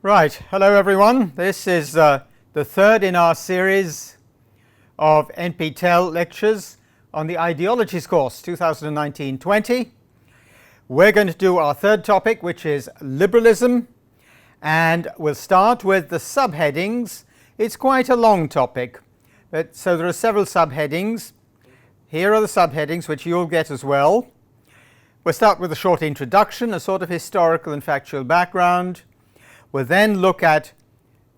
Right, hello everyone. This is the third in our series of NPTEL lectures on the Ideologies course 2019-20. We're going to do our third topic, which is liberalism, and we'll start with the subheadings. It's quite a long topic, so there are several subheadings. Here are the subheadings, which you'll get as well. We'll start with a short introduction, a sort of historical and factual background. We'll then look at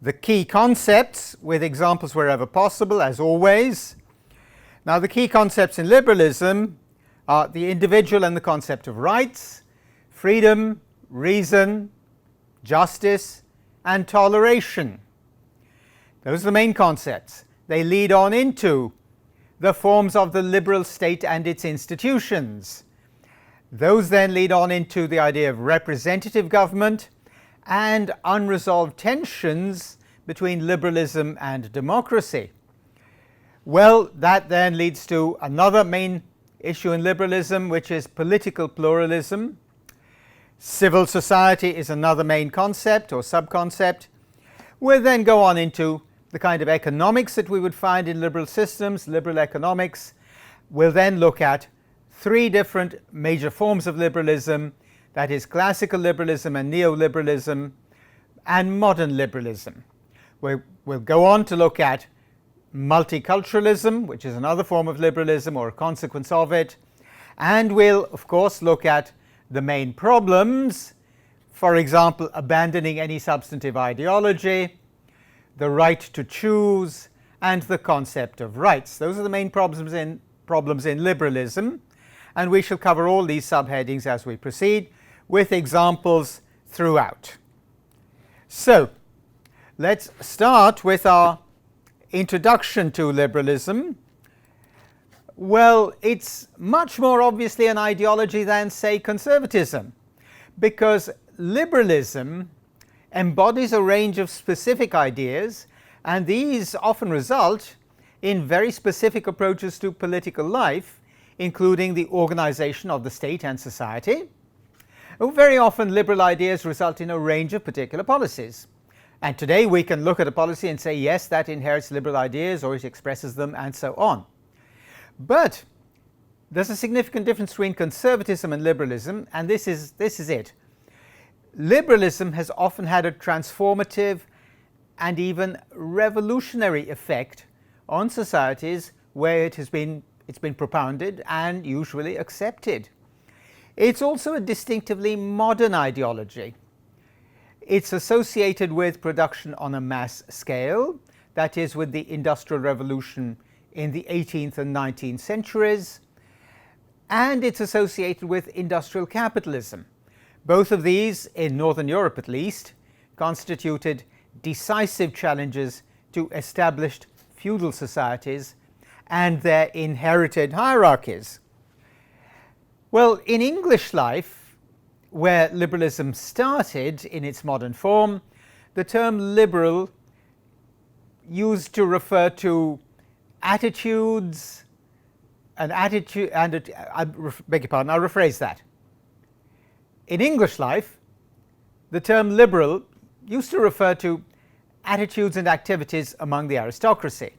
the key concepts with examples wherever possible, as always. Now, the key concepts in liberalism are the individual and the concept of rights, freedom, reason, justice, and toleration. Those are the main concepts. They lead on into the forms of the liberal state and its institutions. Those then lead on into the idea of representative government and unresolved tensions between liberalism and democracy. Well, that then leads to another main issue in liberalism, which is political pluralism. Civil society is another main concept or subconcept. We'll then go on into the kind of economics that we would find in liberal systems, liberal economics. We'll then look at three different major forms of liberalism. That is classical liberalism and neoliberalism and modern liberalism. We'll go on to look at multiculturalism, which is another form of liberalism or a consequence of it. And we'll, of course, look at the main problems, for example, abandoning any substantive ideology, the right to choose, and the concept of rights. Those are the main problems in liberalism. And we shall cover all these subheadings as we proceed, with examples throughout. So, let's start with our introduction to liberalism. Well, it's much more obviously an ideology than, say, conservatism, because liberalism embodies a range of specific ideas, and these often result in very specific approaches to political life, including the organization of the state and society. Very often liberal ideas result in a range of particular policies. And today we can look at a policy and say, yes, that inherits liberal ideas, or it expresses them, and so on. But there's a significant difference between conservatism and liberalism, and this is it. Liberalism has often had a transformative and even revolutionary effect on societies where it's been propounded and usually accepted. It's also a distinctively modern ideology. It's associated with production on a mass scale, that is, with the Industrial Revolution in the 18th and 19th centuries, and it's associated with industrial capitalism. Both of these, in Northern Europe at least, constituted decisive challenges to established feudal societies and their inherited hierarchies. Well, in English life, where liberalism started in its modern form, the term liberal used to refer to attitudes, I beg your pardon, I'll rephrase that. In English life, the term liberal used to refer to attitudes and activities among the aristocracy.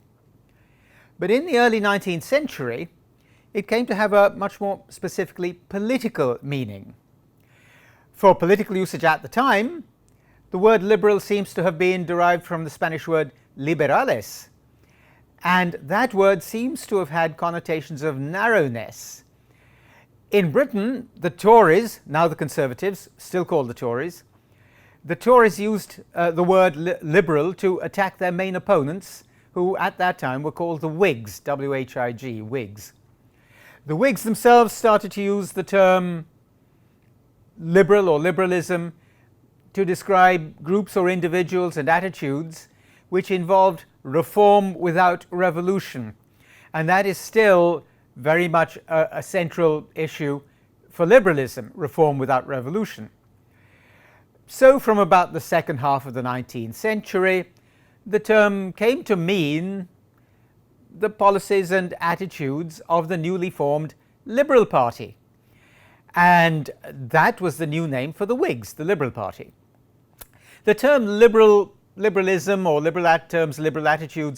But in the early 19th century, it came to have a much more specifically political meaning. For political usage at the time, the word liberal seems to have been derived from the Spanish word liberales, and that word seems to have had connotations of narrowness. In Britain, the Tories, now the Conservatives, still called the Tories used the word liberal to attack their main opponents, who at that time were called the Whigs, W-H-I-G, Whigs. The Whigs themselves started to use the term liberal or liberalism to describe groups or individuals and attitudes which involved reform without revolution. And that is still very much a central issue for liberalism, reform without revolution. So from about the second half of the 19th century, the term came to mean the policies and attitudes of the newly formed Liberal Party. And that was the new name for the Whigs, the Liberal Party. The term liberalism, or liberal attitudes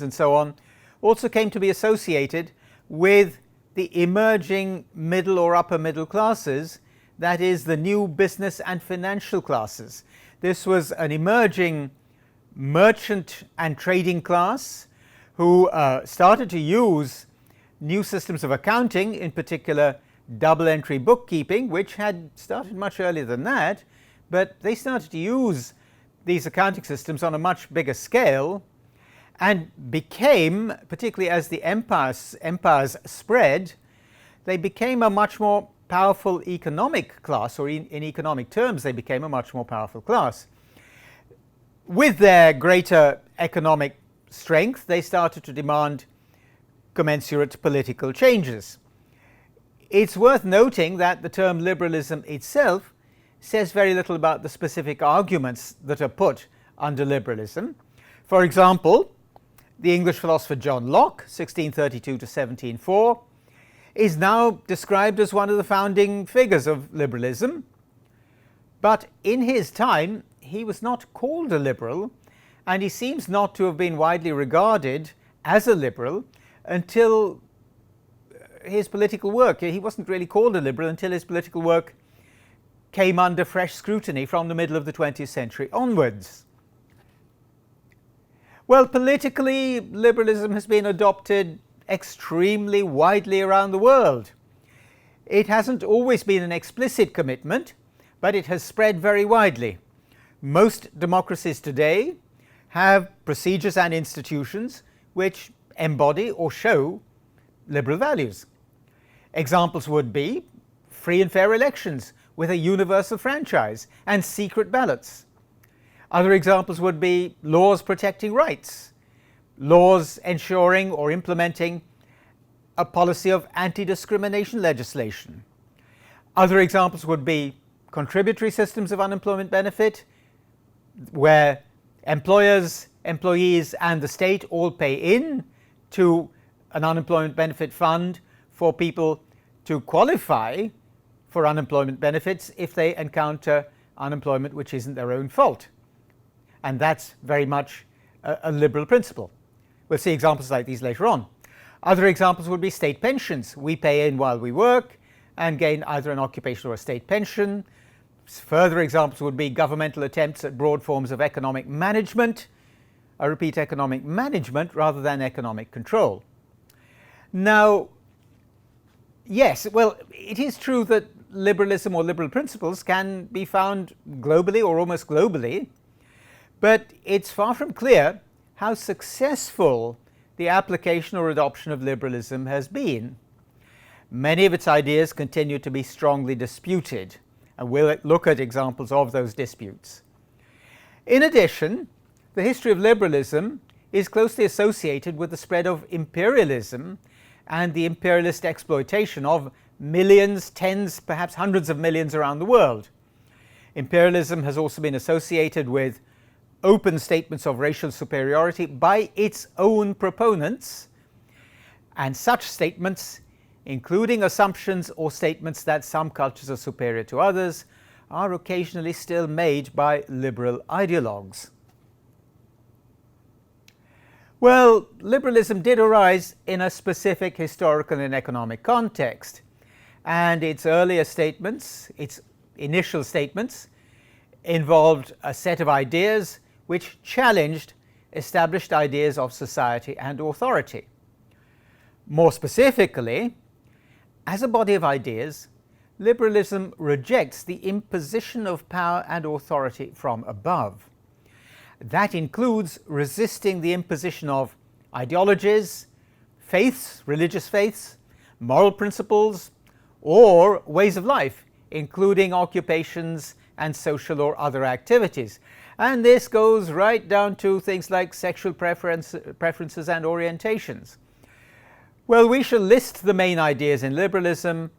and so on, also came to be associated with the emerging middle or upper middle classes, that is, the new business and financial classes. This was an emerging merchant and trading class who started to use new systems of accounting, in particular double entry bookkeeping, which had started much earlier than that, but they started to use these accounting systems on a much bigger scale and became, particularly as the empires spread, they became a much more powerful economic class, or in economic terms they became a much more powerful class. With their greater economic strength, they started to demand commensurate political changes. It's worth noting that the term liberalism itself says very little about the specific arguments that are put under liberalism. For example, the English philosopher John Locke, 1632 to 1704, is now described as one of the founding figures of liberalism, but in his time he was not called a liberal, and he seems not to have been widely regarded as a liberal until his political work. He wasn't really called a liberal until his political work came under fresh scrutiny from the middle of the 20th century onwards. Well, politically, liberalism has been adopted extremely widely around the world. It hasn't always been an explicit commitment, but it has spread very widely. Most democracies today have procedures and institutions which embody or show liberal values. Examples would be free and fair elections with a universal franchise and secret ballots. Other examples would be laws protecting rights, laws ensuring or implementing a policy of anti-discrimination legislation. Other examples would be contributory systems of unemployment benefit, where employers, employees and the state all pay in to an unemployment benefit fund for people to qualify for unemployment benefits if they encounter unemployment which isn't their own fault. And that's very much a liberal principle. We'll see examples like these later on. Other examples would be state pensions. We pay in while we work and gain either an occupational or a state pension. Further examples would be governmental attempts at broad forms of economic management. I repeat, economic management rather than economic control. Now, yes, well, it is true that liberalism or liberal principles can be found globally or almost globally, but it's far from clear how successful the application or adoption of liberalism has been. Many of its ideas continue to be strongly disputed, and we'll look at examples of those disputes. In addition, the history of liberalism is closely associated with the spread of imperialism and the imperialist exploitation of millions, tens, perhaps hundreds of millions around the world. Imperialism has also been associated with open statements of racial superiority by its own proponents, and such statements, including assumptions or statements that some cultures are superior to others, are occasionally still made by liberal ideologues. Well, liberalism did arise in a specific historical and economic context, and its earlier statements, its initial statements, involved a set of ideas which challenged established ideas of society and authority. More specifically, as a body of ideas, liberalism rejects the imposition of power and authority from above. That includes resisting the imposition of ideologies, faiths, religious faiths, moral principles, or ways of life, including occupations and social or other activities. And this goes right down to things like sexual preferences and orientations. Well, we shall list the main ideas in liberalism,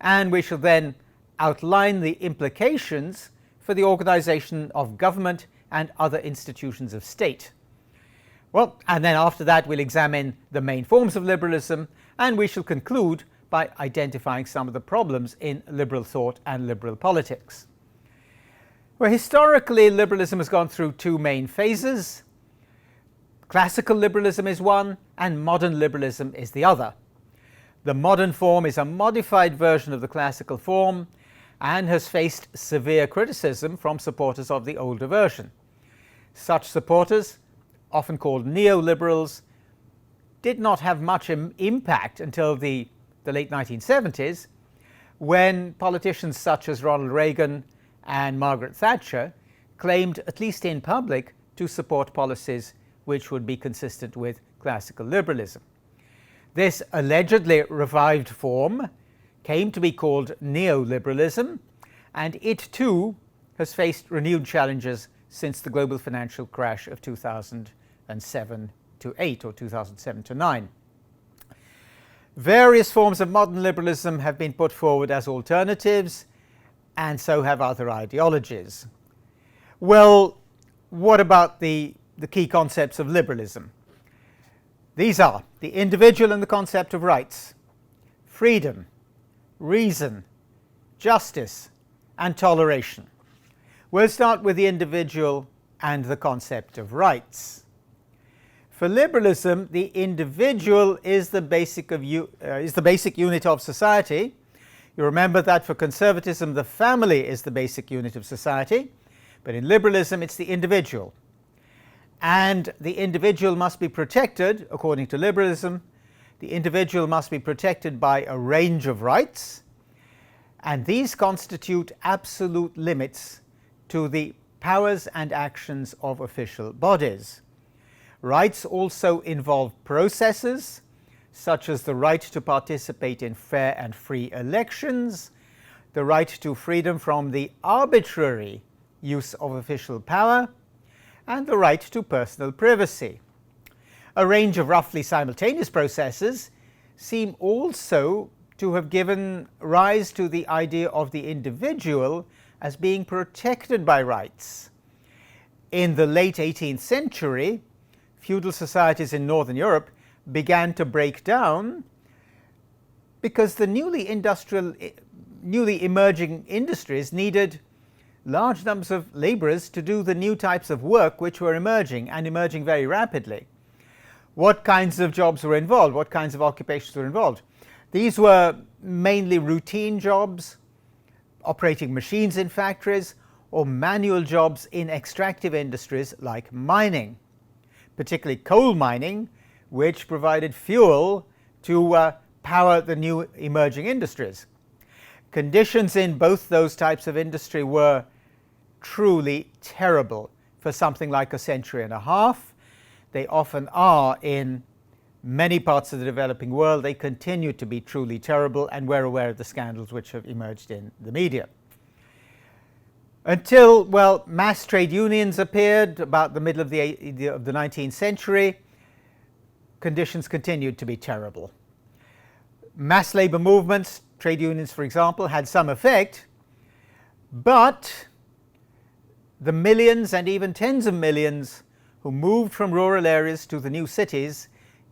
and we shall then outline the implications for the organization of government and other institutions of state. Well, and then after that we'll examine the main forms of liberalism, and we shall conclude by identifying some of the problems in liberal thought and liberal politics. Well, historically, liberalism has gone through two main phases. Classical liberalism is one, and modern liberalism is the other. The modern form is a modified version of the classical form and has faced severe criticism from supporters of the older version. Such supporters, often called neoliberals, did not have much impact until the late 1970s, when politicians such as Ronald Reagan and Margaret Thatcher claimed, at least in public, to support policies which would be consistent with classical liberalism. This allegedly revived form came to be called neoliberalism, and it too has faced renewed challenges since the global financial crash of 2007 to 8 or 2007 to 9. Various forms of modern liberalism have been put forward as alternatives, and so have other ideologies. Well, what about the key concepts of liberalism? These are the individual and the concept of rights, freedom, reason, justice, and toleration. We'll start with the individual and the concept of rights. For liberalism, the individual is the basic unit of society. You remember that for conservatism, the family is the basic unit of society, but in liberalism, it's the individual. And the individual must be protected, according to liberalism. The individual must be protected by a range of rights, and these constitute absolute limits to the powers and actions of official bodies. Rights also involve processes, such as the right to participate in fair and free elections, the right to freedom from the arbitrary use of official power, and the right to personal privacy. A range of roughly simultaneous processes seem also to have given rise to the idea of the individual as being protected by rights. In the late 18th century, feudal societies in Northern Europe began to break down because the newly emerging industries needed large numbers of laborers to do the new types of work which were emerging, and emerging very rapidly. What kinds of jobs were involved? What kinds of occupations were involved? These were mainly routine jobs, operating machines in factories, or manual jobs in extractive industries like mining, particularly coal mining, which provided fuel to power the new emerging industries. Conditions in both those types of industry were truly terrible for something like a century and a half. They often are in many parts of the developing world. They continue to be truly terrible, and we're aware of the scandals which have emerged in the media. Until, well, mass trade unions appeared about the middle of the 19th century, conditions continued to be terrible. Mass labor movements, trade unions for example, had some effect, but the millions and even tens of millions who moved from rural areas to the new cities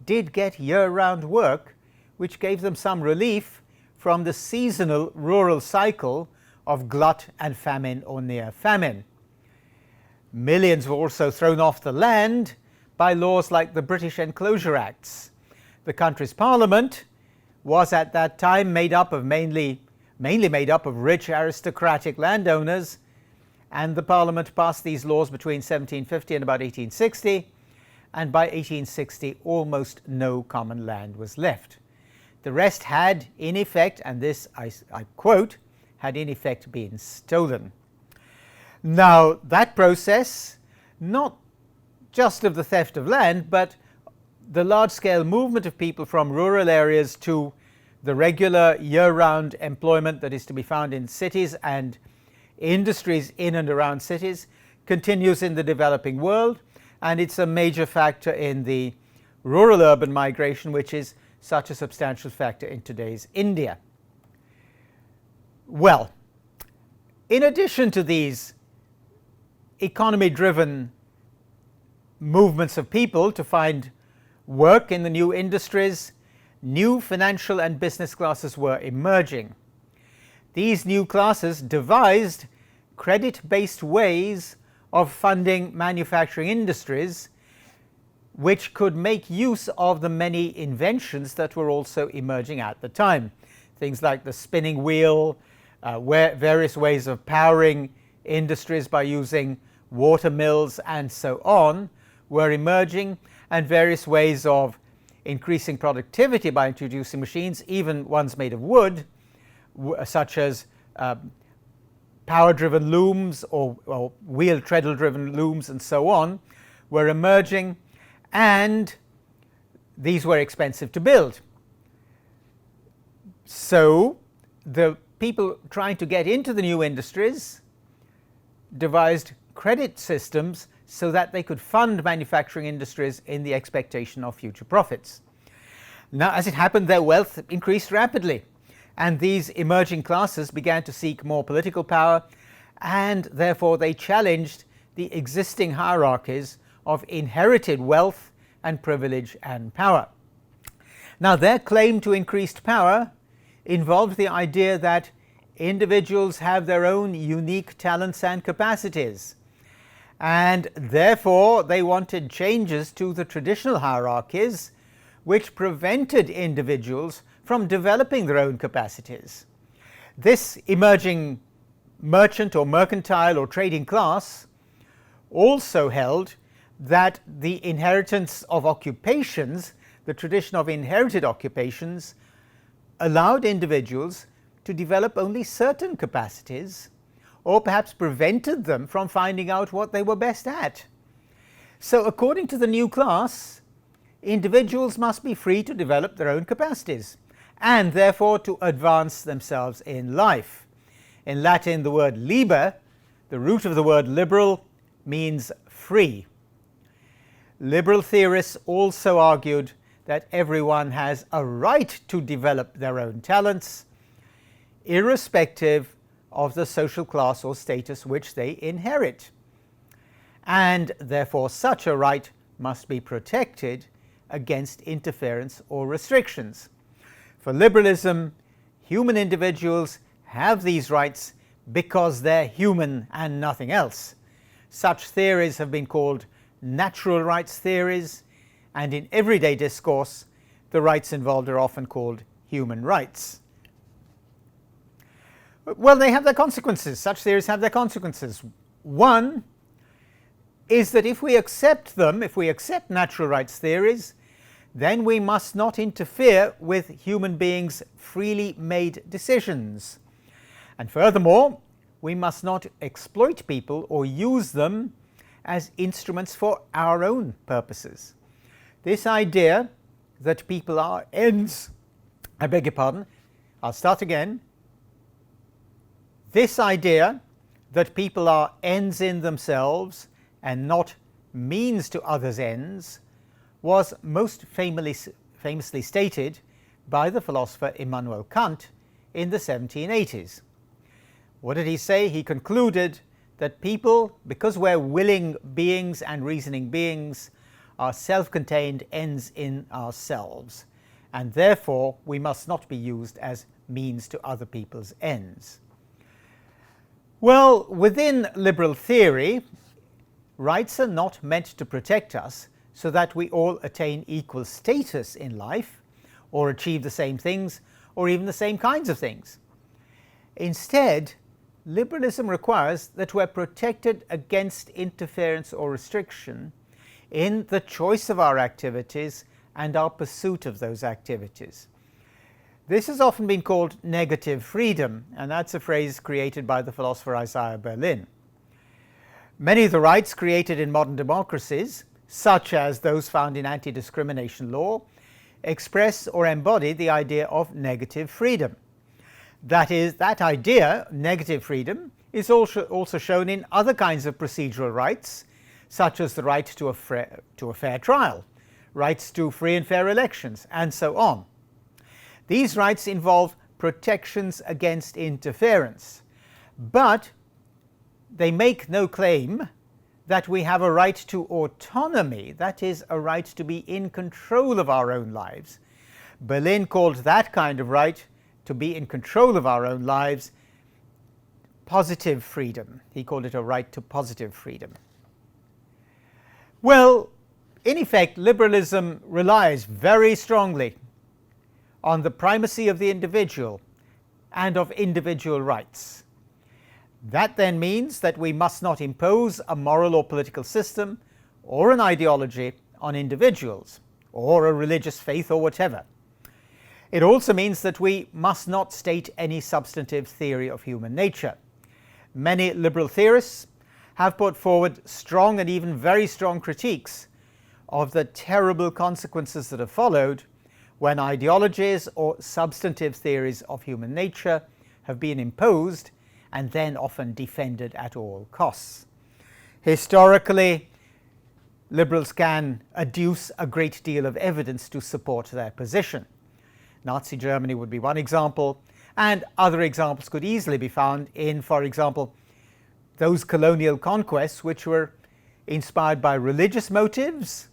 did get year-round work, which gave them some relief from the seasonal rural cycle of glut and famine or near famine. Millions were also thrown off the land by laws like the British Enclosure Acts. The country's parliament was at that time made up of mainly made up of rich aristocratic landowners, and the parliament passed these laws between 1750 and about 1860, and by 1860 almost no common land was left. The rest had in effect, and this I quote, had in effect been stolen. Now that process, not just of the theft of land, but the large-scale movement of people from rural areas to the regular year-round employment that is to be found in cities and industries in and around cities continues in the developing world, and it's a major factor in the rural-urban migration, which is such a substantial factor in today's India. Well, in addition to these economy-driven movements of people to find work in the new industries, new financial and business classes were emerging. These new classes devised credit-based ways of funding manufacturing industries which could make use of the many inventions that were also emerging at the time. Things like the spinning wheel, various ways of powering industries by using water mills and so on were emerging, and various ways of increasing productivity by introducing machines, even ones made of wood, such as power-driven looms or wheel treadle-driven looms and so on, were emerging, and these were expensive to build. So the people trying to get into the new industries devised credit systems so that they could fund manufacturing industries in the expectation of future profits. Now, as it happened, their wealth increased rapidly, and these emerging classes began to seek more political power, and therefore they challenged the existing hierarchies of inherited wealth and privilege and power. Now, their claim to increased power involved the idea that individuals have their own unique talents and capacities, and therefore they wanted changes to the traditional hierarchies which prevented individuals from developing their own capacities. This emerging merchant or mercantile or trading class also held that the inheritance of occupations, the tradition of inherited occupations, allowed individuals to develop only certain capacities, or perhaps prevented them from finding out what they were best at. So according to the new class, individuals must be free to develop their own capacities, and therefore to advance themselves in life. In Latin, the word liber, the root of the word liberal, means free. Liberal theorists also argued that everyone has a right to develop their own talents, irrespective of the social class or status which they inherit, and therefore such a right must be protected against interference or restrictions. For liberalism, human individuals have these rights because they're human and nothing else. Such theories have been called natural rights theories, and in everyday discourse the rights involved are often called human rights. Well, they have their consequences. Such theories have their consequences. One is that if we accept them, if we accept natural rights theories, then we must not interfere with human beings' freely made decisions. And furthermore, we must not exploit people or use them as instruments for our own purposes. This idea that people are ends, I beg your pardon, I'll start again. This idea that people are ends in themselves and not means to others' ends was most famously stated by the philosopher Immanuel Kant in the 1780s. What did he say? He concluded that people, because we're willing beings and reasoning beings, are self-contained ends in ourselves, and therefore we must not be used as means to other people's ends. Well, within liberal theory, rights are not meant to protect us so that we all attain equal status in life, or achieve the same things, or even the same kinds of things. Instead, liberalism requires that we're protected against interference or restriction in the choice of our activities and our pursuit of those activities. This has often been called negative freedom, and that's a phrase created by the philosopher Isaiah Berlin. Many of the rights created in modern democracies, such as those found in anti-discrimination law, express or embody the idea of negative freedom. That is, that idea, negative freedom, is also shown in other kinds of procedural rights, such as the right to a fair trial, rights to free and fair elections, and so on. These rights involve protections against interference, but they make no claim that we have a right to autonomy, that is, a right to be in control of our own lives. Berlin called that kind of right to be in control of our own lives positive freedom. He called it a right to positive freedom. Well, in effect, liberalism relies very strongly on the primacy of the individual and of individual rights. That then means that we must not impose a moral or political system or an ideology on individuals, or a religious faith or whatever. It also means that we must not state any substantive theory of human nature. Many liberal theorists have put forward strong and even very strong critiques of the terrible consequences that have followed when ideologies or substantive theories of human nature have been imposed and then often defended at all costs. Historically, liberals can adduce a great deal of evidence to support their position. Nazi Germany would be one example, and other examples could easily be found in, for example, those colonial conquests which were inspired by religious motives,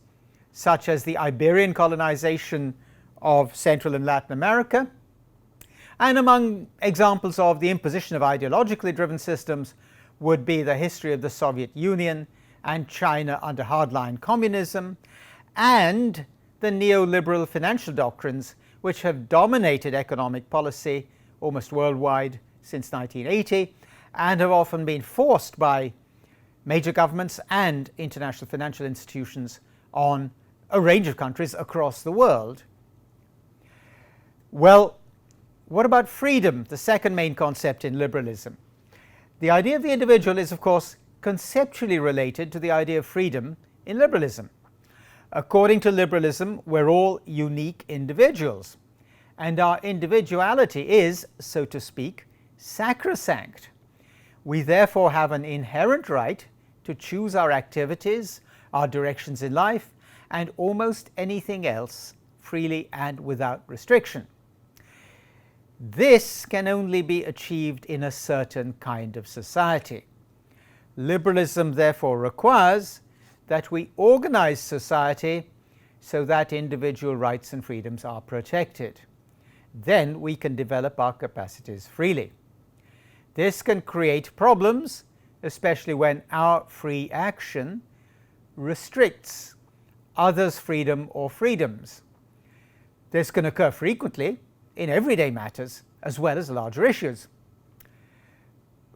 such as the Iberian colonization of Central and Latin America. And among examples of the imposition of ideologically driven systems would be the history of the Soviet Union and China under hardline communism, and the neoliberal financial doctrines which have dominated economic policy almost worldwide since 1980 and have often been forced by major governments and international financial institutions on a range of countries across the world. Well, what about freedom, the second main concept in liberalism? The idea of the individual is, of course, conceptually related to the idea of freedom in liberalism. According to liberalism, we're all unique individuals, and our individuality is, so to speak, sacrosanct. We therefore have an inherent right to choose our activities, our directions in life, and almost anything else freely and without restriction. This can only be achieved in a certain kind of society. Liberalism therefore requires that we organize society so that individual rights and freedoms are protected. Then we can develop our capacities freely. This can create problems, especially when our free action restricts others' freedom or freedoms. This can occur frequently in everyday matters as well as larger issues.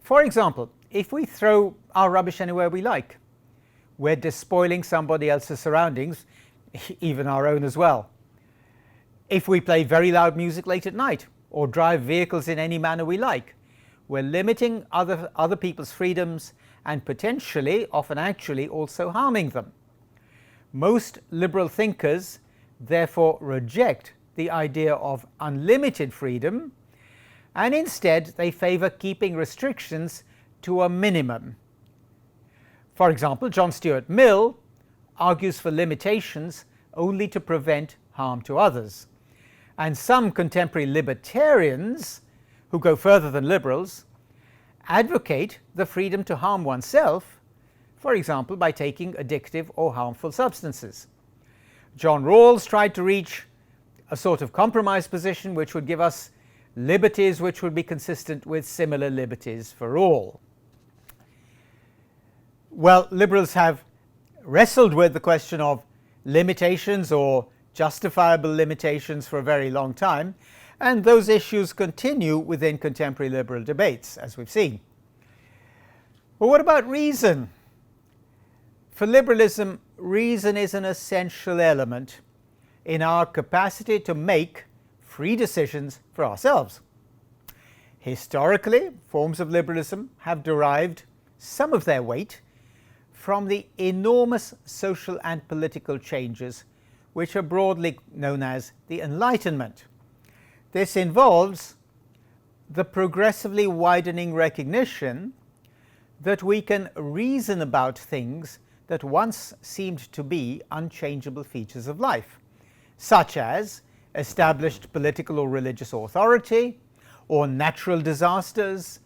For example, if we throw our rubbish anywhere we like, we're despoiling somebody else's surroundings, even our own as well. If we play very loud music late at night or drive vehicles in any manner we like, we're limiting other people's freedoms and potentially, often actually, also harming them. Most liberal thinkers therefore reject the idea of unlimited freedom, and instead they favor keeping restrictions to a minimum. For example, John Stuart Mill argues for limitations only to prevent harm to others, and some contemporary libertarians, who go further than liberals, advocate the freedom to harm oneself, for example by taking addictive or harmful substances. John Rawls tried to reach a sort of compromise position which would give us liberties which would be consistent with similar liberties for all. Well, liberals have wrestled with the question of limitations or justifiable limitations for a very long time, and those issues continue within contemporary liberal debates, as we've seen. Well, what about reason? For liberalism, reason is an essential element in our capacity to make free decisions for ourselves. Historically, forms of liberalism have derived some of their weight from the enormous social and political changes which are broadly known as the Enlightenment. This involves the progressively widening recognition that we can reason about things that once seemed to be unchangeable features of life, such as established political or religious authority, or natural disasters,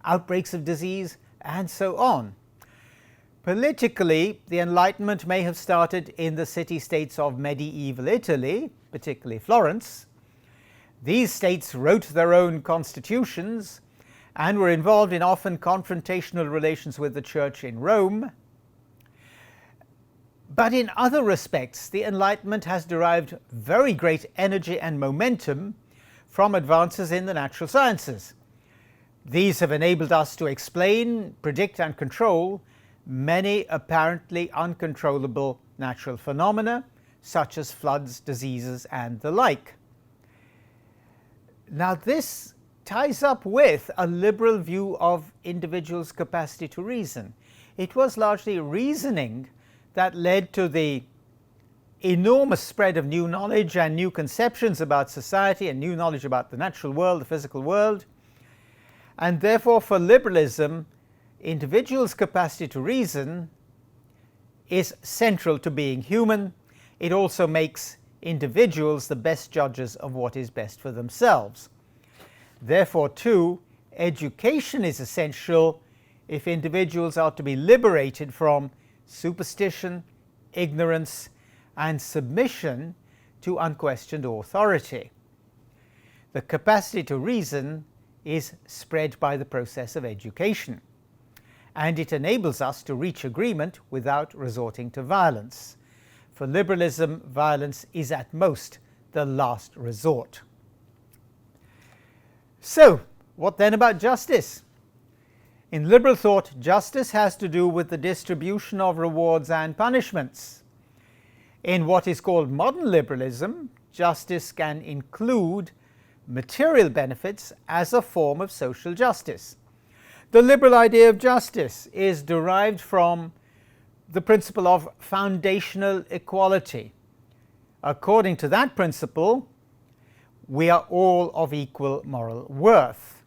outbreaks of disease, and so on. Politically, the Enlightenment may have started in the city-states of medieval Italy, particularly Florence. These states wrote their own constitutions and were involved in often confrontational relations with the Church in Rome. But in other respects, the Enlightenment has derived very great energy and momentum from advances in the natural sciences. These have enabled us to explain, predict, and control many apparently uncontrollable natural phenomena, such as floods, diseases, and the like. Now, this ties up with a liberal view of individuals' capacity to reason. It was largely reasoning that led to the enormous spread of new knowledge and new conceptions about society and new knowledge about the natural world, the physical world. And therefore, for liberalism, individuals' capacity to reason is central to being human. It also makes individuals the best judges of what is best for themselves. Therefore, too, education is essential if individuals are to be liberated from superstition, ignorance, and submission to unquestioned authority. The capacity to reason is spread by the process of education, and it enables us to reach agreement without resorting to violence. For liberalism, violence is at most the last resort. So, what then about justice? In liberal thought, justice has to do with the distribution of rewards and punishments. In what is called modern liberalism, justice can include material benefits as a form of social justice. The liberal idea of justice is derived from the principle of foundational equality. According to that principle, we are all of equal moral worth.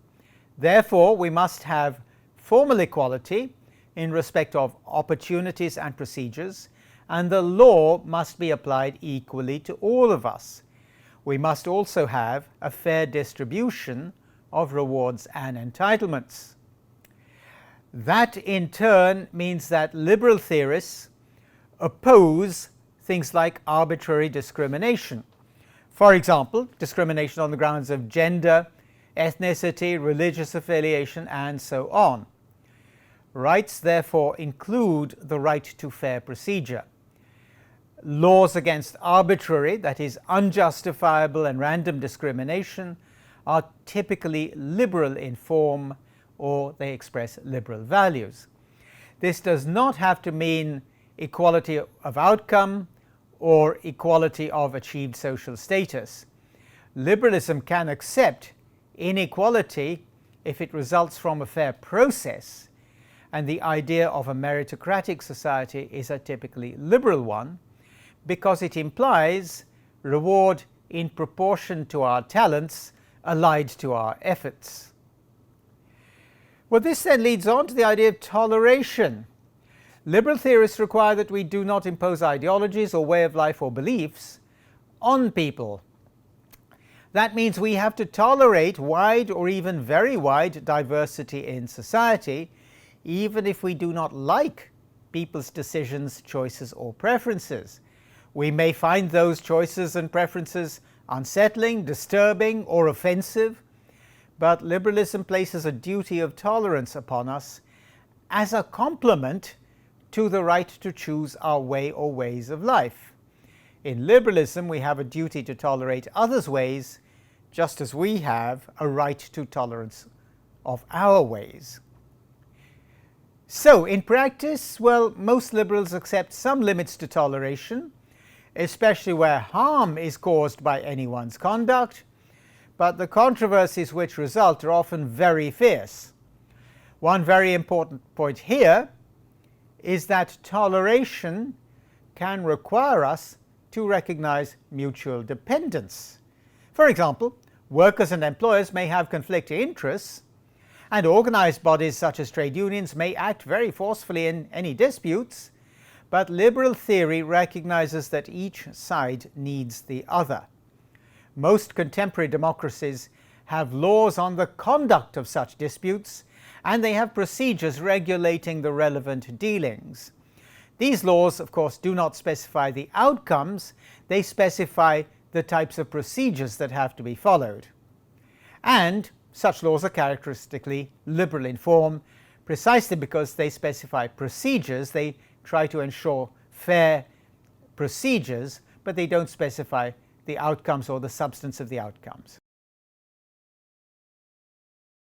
Therefore, we must have formal equality in respect of opportunities and procedures, and the law must be applied equally to all of us. We must also have a fair distribution of rewards and entitlements. That in turn means that liberal theorists oppose things like arbitrary discrimination. For example, discrimination on the grounds of gender, ethnicity, religious affiliation, and so on. Rights therefore include the right to fair procedure. Laws against arbitrary, that is, unjustifiable and random discrimination, are typically liberal in form, or they express liberal values. This does not have to mean equality of outcome or equality of achieved social status. Liberalism can accept inequality if it results from a fair process, and the idea of a meritocratic society is a typically liberal one, because it implies reward in proportion to our talents, allied to our efforts. Well, this then leads on to the idea of toleration. Liberal theorists require that we do not impose ideologies or way of life or beliefs on people. That means we have to tolerate wide or even very wide diversity in society, even if we do not like people's decisions, choices, or preferences. We may find those choices and preferences unsettling, disturbing, or offensive, but liberalism places a duty of tolerance upon us as a complement to the right to choose our way or ways of life. In liberalism, we have a duty to tolerate others' ways, just as we have a right to tolerance of our ways. So, in practice, well, most liberals accept some limits to toleration, especially where harm is caused by anyone's conduct, but the controversies which result are often very fierce. One very important point here is that toleration can require us to recognize mutual dependence. For example, workers and employers may have conflicting interests, and organized bodies such as trade unions may act very forcefully in any disputes, but liberal theory recognizes that each side needs the other. Most contemporary democracies have laws on the conduct of such disputes, and they have procedures regulating the relevant dealings. These laws, of course, do not specify the outcomes, they specify the types of procedures that have to be followed. And such laws are characteristically liberal in form, precisely because they specify procedures. They try to ensure fair procedures, but they don't specify the outcomes or the substance of the outcomes.